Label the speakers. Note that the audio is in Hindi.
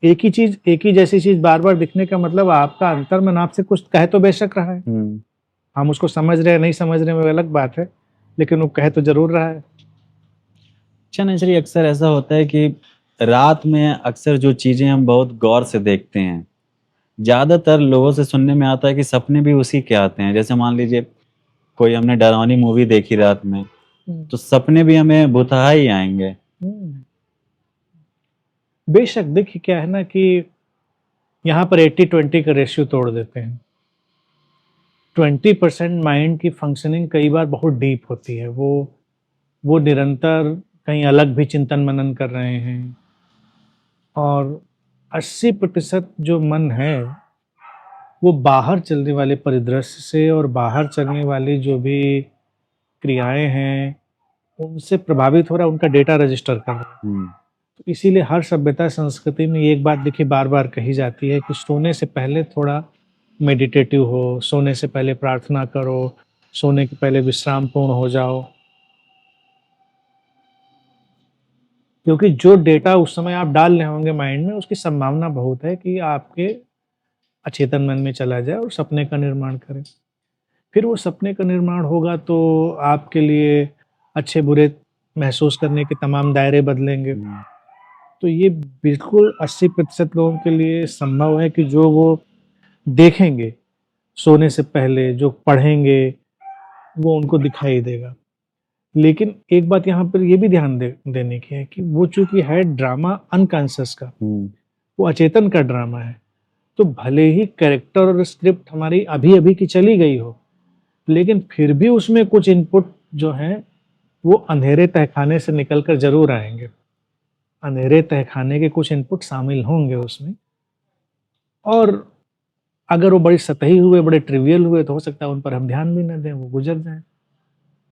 Speaker 1: एक ही जैसी चीज बार बार दिखने का मतलब आपका अंतर्मन आपसे कुछ कह तो बेशक रहा है। हम उसको समझ रहे हैं नहीं समझ रहे हैं वो अलग बात है, लेकिन वो कह तो जरूर रहा है।
Speaker 2: अच्छा नजरी, अक्सर ऐसा होता है कि रात में अक्सर जो चीजें हम बहुत गौर से देखते हैं, ज्यादातर लोगों से सुनने में आता है कि सपने भी उसी के आते हैं। जैसे मान लीजिए कोई हमने डरावनी मूवी देखी रात में, तो सपने भी हमें भुतहा ही आएंगे।
Speaker 1: बेशक देखिए क्या है ना कि यहाँ पर 80-20 का रेशियो तोड़ देते हैं। 20% माइंड की फंक्शनिंग कई बार बहुत डीप होती है, वो निरंतर कहीं अलग भी चिंतन मनन कर रहे हैं, और 80% जो मन है वो बाहर चलने वाले परिदृश्य से और बाहर चलने वाली जो भी क्रियाएं हैं उनसे प्रभावित हो रहा है, उनका डेटा रजिस्टर कर रहा है। तो इसीलिए हर सभ्यता संस्कृति में एक बात देखिए बार बार कही जाती है कि सोने से पहले थोड़ा मेडिटेटिव हो, सोने से पहले प्रार्थना करो, सोने के पहले विश्राम पूर्ण हो जाओ, क्योंकि जो डेटा उस समय आप डाल रहे होंगे माइंड में उसकी संभावना बहुत है कि आपके अचेतन मन में चला जाए और सपने का निर्माण करे। फिर वो सपने का निर्माण होगा तो आपके लिए अच्छे बुरे महसूस करने के तमाम दायरे बदलेंगे। तो ये बिल्कुल 80% लोगों के लिए संभव है कि जो वो देखेंगे सोने से पहले, जो पढ़ेंगे, वो उनको दिखाई देगा। लेकिन एक बात यहाँ पर ये भी ध्यान देने की है कि वो चूंकि है ड्रामा अनकॉन्शियस का, वो अचेतन का ड्रामा है, तो भले ही कैरेक्टर और स्क्रिप्ट हमारी अभी अभी की चली गई हो, लेकिन फिर भी उसमें कुछ इनपुट जो हैं वो अंधेरे तहखाने से निकलकर जरूर आएंगे। अंधेरे तहखाने के कुछ इनपुट शामिल होंगे उसमें, और अगर वो बड़ी सतही हुए, बड़े ट्रिवियल हुए, तो हो सकता है उन पर हम ध्यान भी न दें, वो गुजर जाए।